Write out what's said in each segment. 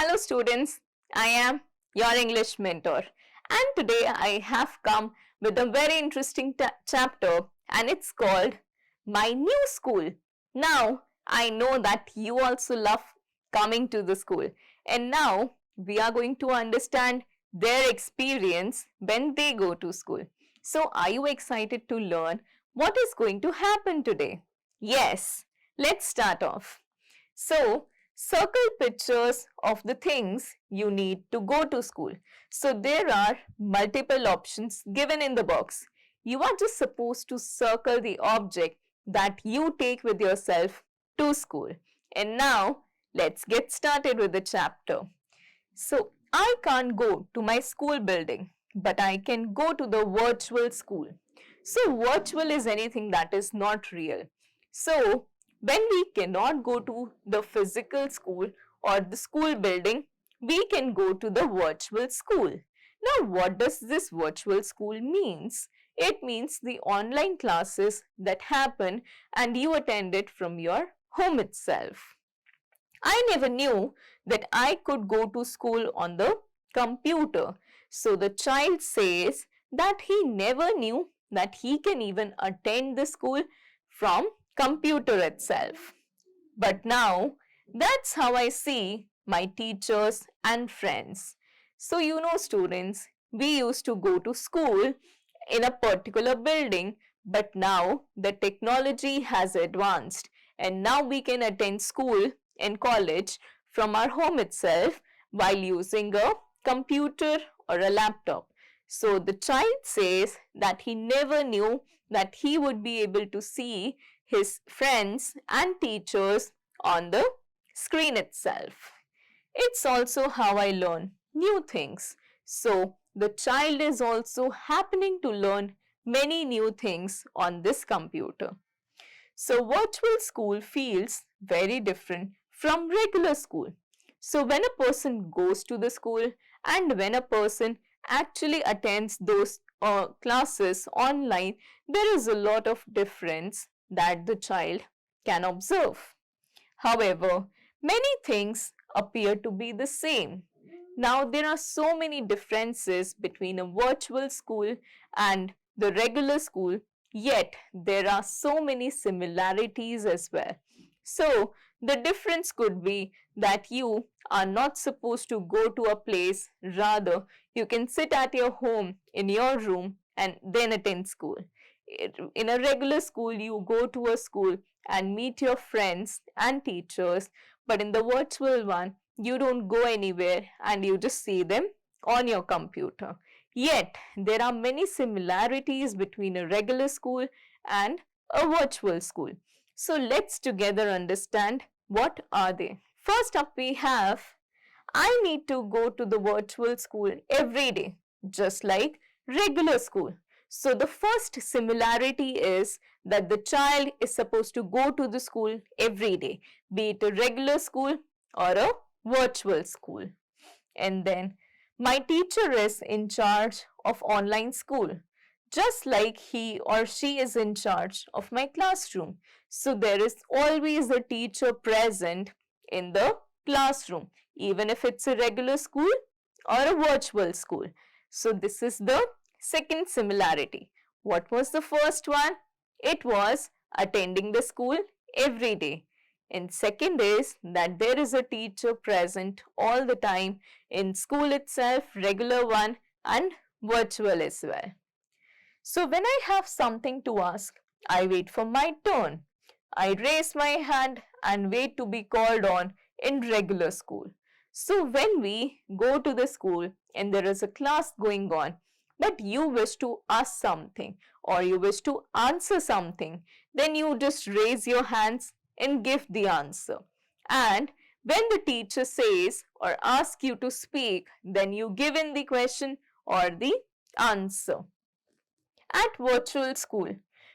Hello students, I am your English mentor and today I have come with a very interesting chapter and it's called My New School. Now I know that you also love coming to the school and now we are going to understand their experience when they go to school. So are you excited to learn what is going to happen today? Yes, let's start off. So circle pictures of the things you need to go to school. So there are multiple options given in the box. You are just supposed to circle the object that you take with yourself to school. And now let's get started with the chapter. So I can't go to my school building, but I can go to the virtual school. So virtual is anything that is not real. So when we cannot go to the physical school or the school building, we can go to the virtual school. Now, what does this virtual school means? It means the online classes that happen and you attend it from your home itself. I never knew that I could go to school on the computer. So the child says that he never knew that he can even attend the school from computer itself. But now that's how I see my teachers and friends. So students, we used to go to school in a particular building, but now the technology has advanced and now we can attend school in college from our home itself while using a computer or a laptop. So the child says that he never knew that he would be able to see his friends and teachers on the screen itself. It's also how I learn new things. So the child is also happening to learn many new things on this computer. So virtual school feels very different from regular school. So when a person goes to the school and when a person actually attends those classes online, there is a lot of difference that the child can observe. However, many things appear to be the same. Now there are so many differences between a virtual school and the regular school, yet there are so many similarities as well. So the difference could be that you are not supposed to go to a place, rather you can sit at your home in your room and then attend school. In a regular school, you go to a school and meet your friends and teachers, but in the virtual one, you don't go anywhere and you just see them on your computer. Yet, there are many similarities between a regular school and a virtual school. So, let's together understand what are they. First up, we have I need to go to the virtual school every day, just like regular school. So the first similarity is that the child is supposed to go to the school every day, be it a regular school or a virtual school. And then my teacher is in charge of online school, just like he or she is in charge of my classroom. So there is always a teacher present in the classroom, even if it's a regular school or a virtual school. So this is the second similarity. What was the first one? It was attending the school every day. And second is that there is a teacher present all the time in school itself, regular one and virtual as well. So when I have something to ask, I wait for my turn. I raise my hand and wait to be called on in regular school. So when we go to the school and there is a class going on, but you wish to ask something or you wish to answer something, then you just raise your hands and give the answer. And when the teacher says or asks you to speak, then you give in the question or the answer. At virtual school,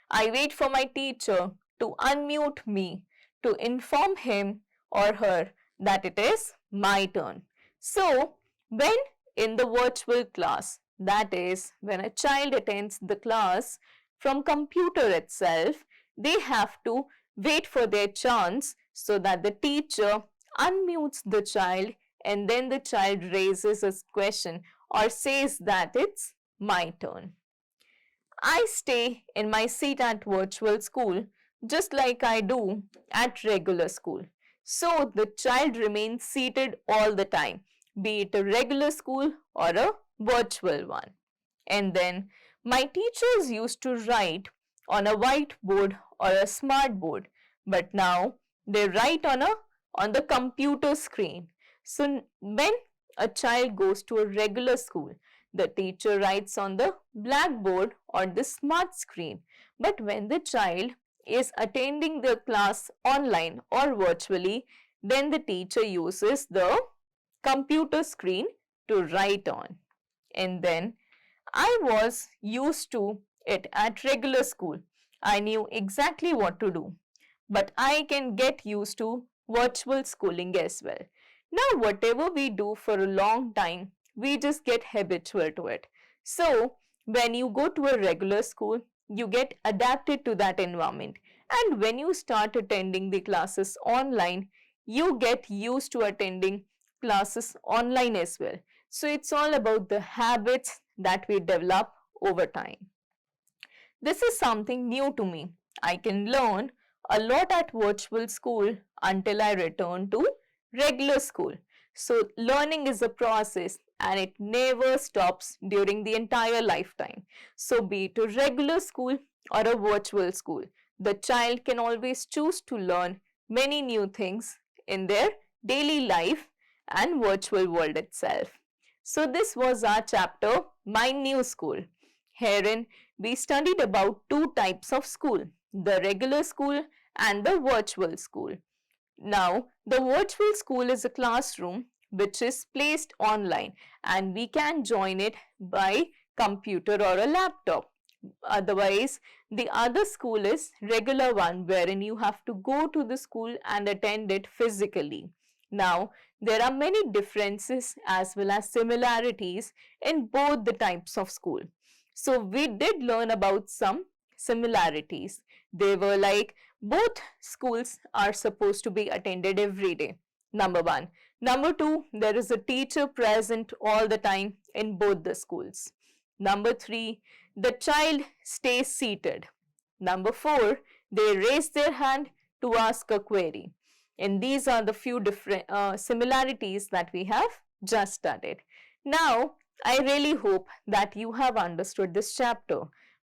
I wait for my teacher to unmute me to inform him or her that it is my turn. So, when in the virtual class, that is when a child attends the class from computer itself, they have to wait for their chance so that the teacher unmutes the child and then the child raises a question or says that it's my turn. I stay in my seat at virtual school just like I do at regular school. So the child remains seated all the time, be it a regular school or a virtual one. And then my teachers used to write on a whiteboard or a smart board, but now they write on the computer screen. So when a child goes to a regular school, the teacher writes on the blackboard or the smart screen. But when the child is attending the class online or virtually, then the teacher uses the computer screen to write on. And then I was used to it at regular school. I knew exactly what to do. But I can get used to virtual schooling as well. Now, whatever we do for a long time, we just get habitual to it. So, when you go to a regular school, you get adapted to that environment. And when you start attending the classes online, you get used to attending classes online as well. So, it's all about the habits that we develop over time. This is something new to me. I can learn a lot at virtual school until I return to regular school. So learning is a process and it never stops during the entire lifetime. So be it a regular school or a virtual school, the child can always choose to learn many new things in their daily life and virtual world itself. So this was our chapter, My New School. Herein, we studied about two types of school, the regular school and the virtual school. Now, the virtual school is a classroom which is placed online and we can join it by computer or a laptop. Otherwise, the other school is regular one wherein you have to go to the school and attend it physically. Now, there are many differences as well as similarities in both the types of school. So, we did learn about some similarities. They were like both schools are supposed to be attended every day. Number one. Number two, there is a teacher present all the time in both the schools. Number three, the child stays seated. Number four, they raise their hand to ask a query. And these are the few different similarities that we have just studied. Now, I really hope that you have understood this chapter.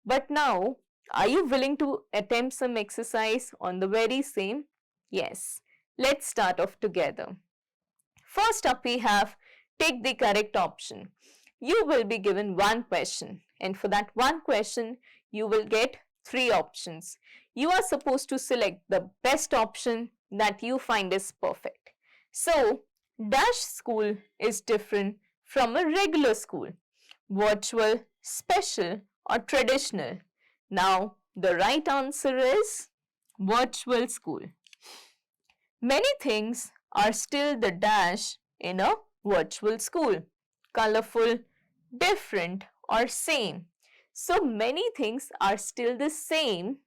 But now, are you willing to attempt some exercise on the very same? Yes. Let's start off together. First up we have take the correct option. You will be given one question and for that one question you will get three options. You are supposed to select the best option that you find is perfect. So, dash school is different from a regular school, virtual, special or traditional. Now, the right answer is virtual school. Many things are still the dash in a virtual school. Colorful, different or same. So many things are still the same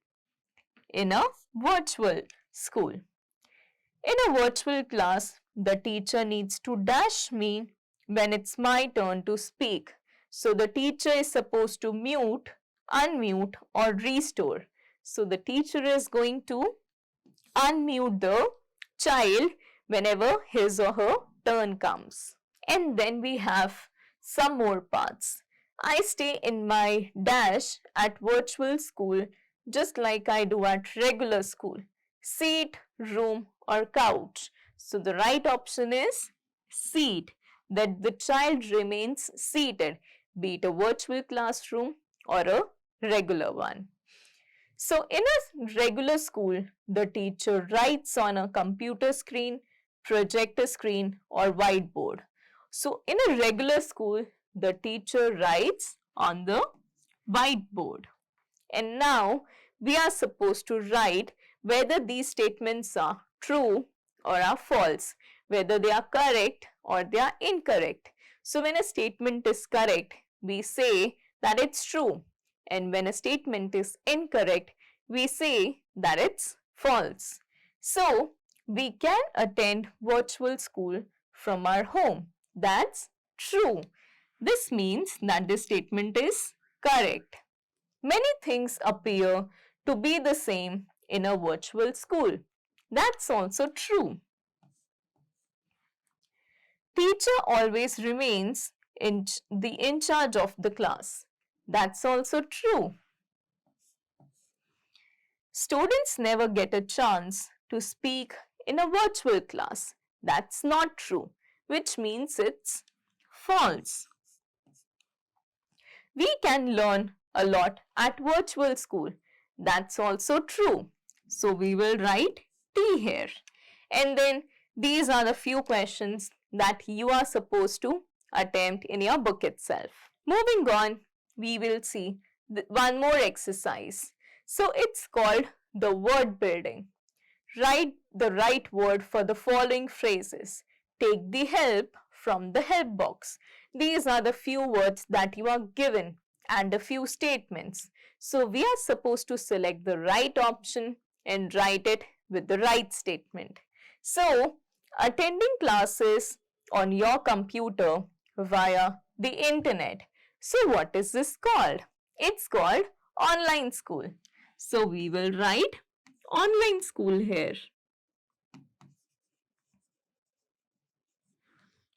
in a virtual school. In a virtual class, the teacher needs to dash me when it's my turn to speak. So the teacher is supposed to mute, unmute or restore. So the teacher is going to unmute the child whenever his or her turn comes. And then we have some more parts. I stay in my dash at virtual school just like I do at regular school. Seat, room or couch. So the right option is seat, that the child remains seated, be it a virtual classroom or a regular one. So in a regular school, the teacher writes on a computer screen, projector screen or whiteboard. So in a regular school, the teacher writes on the whiteboard. And now we are supposed to write whether these statements are true or are false, whether they are correct or they are incorrect. So when a statement is correct, we say that it's true. And when a statement is incorrect, we say that it's false. So, we can attend virtual school from our home. That's true. This means that this statement is correct. Many things appear to be the same in a virtual school. That's also true. Teacher always remains in charge of the class. That's also true. Students never get a chance to speak in a virtual class. That's not true, which means it's false. We can learn a lot at virtual school. That's also true. So we will write T here. And then these are the few questions that you are supposed to attempt in your book itself. Moving on, we will see one more exercise. So it's called the word building. Write the right word for the following phrases. Take the help from the help box. These are the few words that you are given and a few statements. So we are supposed to select the right option and write it with the right statement. So attending classes on your computer via the internet. So what is this called? It's called online school. So we will write online school here.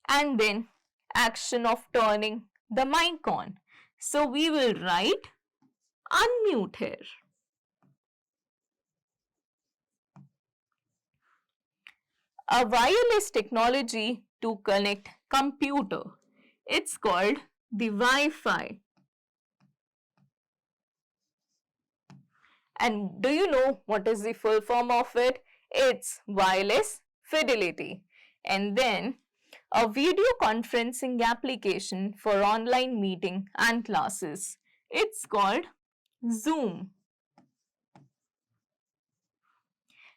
And then action of turning the mic on. So we will write unmute here. A wireless technology to connect computer. It's called the Wi-Fi. And do you know what is the full form of it? It's wireless fidelity. And then a video conferencing application for online meeting and classes. It's called Zoom.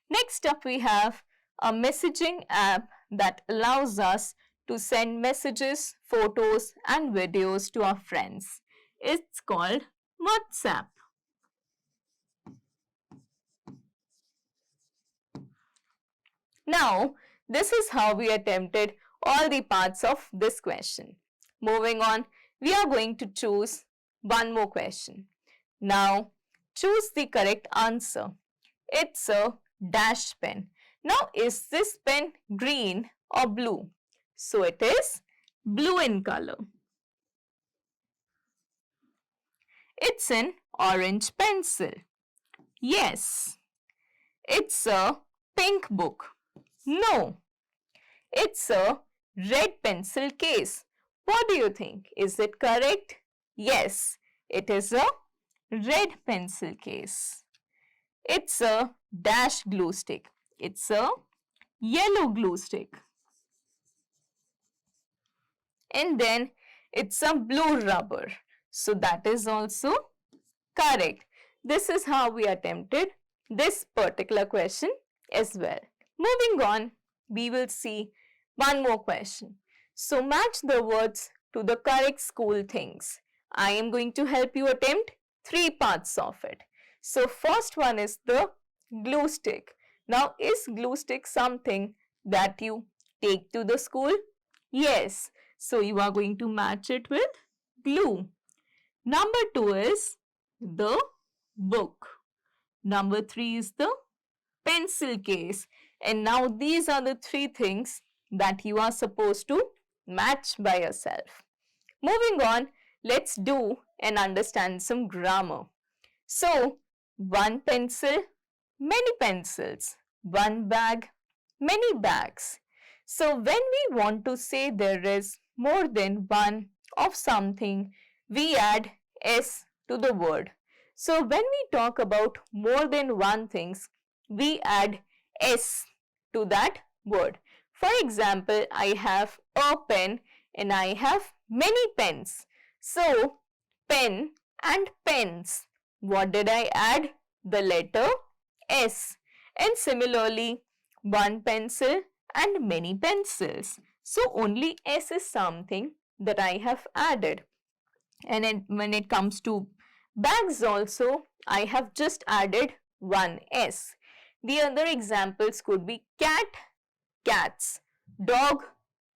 Next up we have a messaging app that allows us to send messages, photos and videos to our friends. It's called WhatsApp. Now, this is how we attempted all the parts of this question. Moving on, we are going to choose one more question. Now, choose the correct answer. It's a dash pen. Now, is this pen green or blue? So, it is blue in color. It's an orange pencil. Yes. It's a pink book. No. It's a red pencil case. What do you think? Is it correct? Yes, it is a red pencil case. It's a dash glue stick. It's a yellow glue stick. And then it's a blue rubber. So that is also correct. This is how we attempted this particular question as well. Moving on, we will see one more question. So match the words to the correct school things. I am going to help you attempt 3 parts of it. So first one is the glue stick. Now is glue stick something that you take to the school? Yes. So you are going to match it with glue. Number 2 is the book. Number 3 is the pencil case. And now these are the 3 things that you are supposed to match by yourself. Moving on, let's do and understand some grammar. So, one pencil, many pencils. One bag, many bags. So, when we want to say there is more than one of something, we add s to the word. So, when we talk about more than one things, we add s to that word. For example, I have a pen and I have many pens. So, pen and pens. What did I add? The letter S. And similarly, one pencil and many pencils. So, only S is something that I have added. And when it comes to bags also, I have just added one S. The other examples could be cat, cats, dog,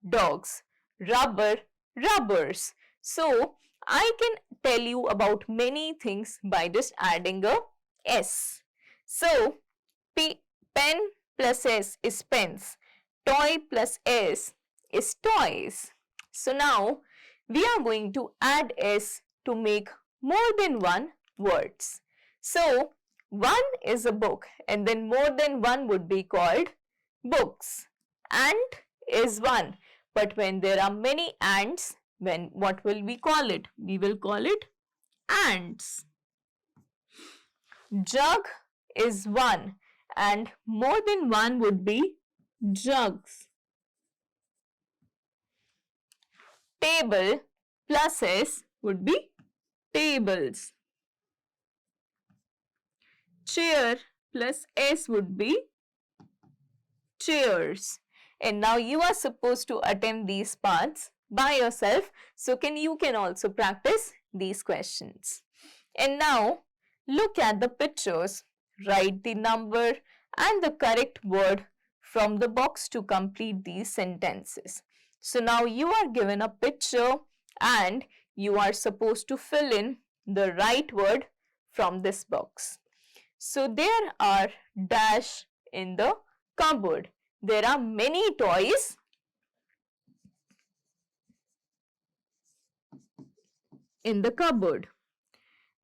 dogs, rubber, rubbers. So I can tell you about many things by just adding a S. So pen plus S is pens. Toy plus S is toys. So now we are going to add S to make more than one words. So one is a book and then more than one would be called books. Ant is one, but when there are many ants, then what will we call it? We will call it ants. Jug is one and more than one would be jugs. Table plus S would be tables. Chair plus S would be chairs. And now you are supposed to attempt these parts by yourself. So you can also practice these questions. And now look at the pictures. Write the number and the correct word from the box to complete these sentences. So now you are given a picture and you are supposed to fill in the right word from this box. So there are dash in the cupboard. There are many toys in the cupboard.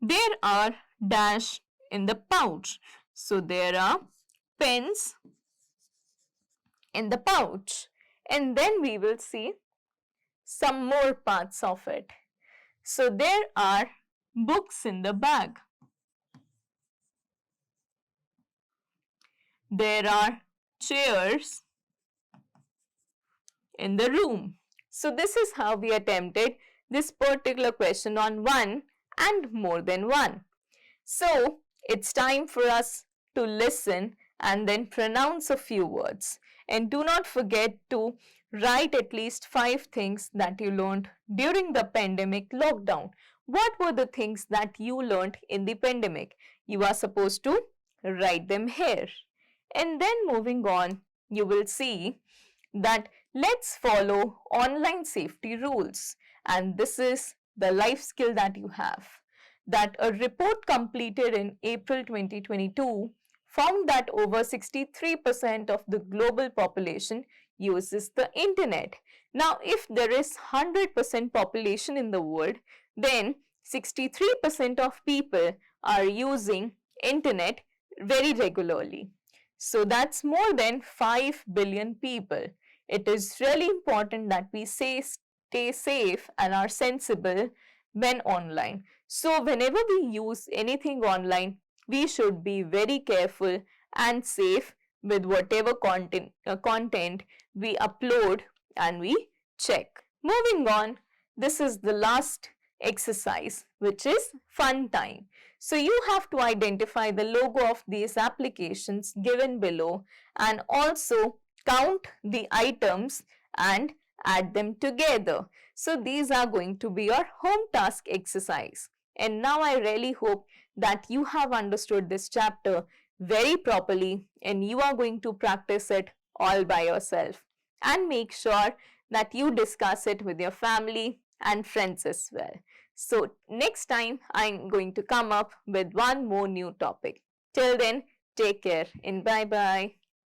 There are dash in the pouch. So there are pens in the pouch. And then we will see some more parts of it. So there are books in the bag. There are chairs in the room. So this is how we attempted this particular question on one and more than one. So it's time for us to listen and then pronounce a few words. And do not forget to write at least 5 things that you learned during the pandemic lockdown. What were the things that you learned in the pandemic? You are supposed to write them here. And then moving on, you will see that let's follow online safety rules. And this is the life skill that you have. That a report completed in April 2022 found that over 63% of the global population uses the internet. Now, if there is 100% population in the world, then 63% of people are using internet very regularly. So that's more than 5 billion people. It is really important that we stay safe and are sensible when online. So whenever we use anything online, we should be very careful and safe with whatever content we upload and we check. Moving on, this is the last exercise, which is fun time. So you have to identify the logo of these applications given below and also count the items and add them together. So these are going to be your home task exercise. And now I really hope that you have understood this chapter very properly and you are going to practice it all by yourself. And make sure that you discuss it with your family and friends as well. So next time I'm going to come up with one more new topic. Till then, take care and bye-bye.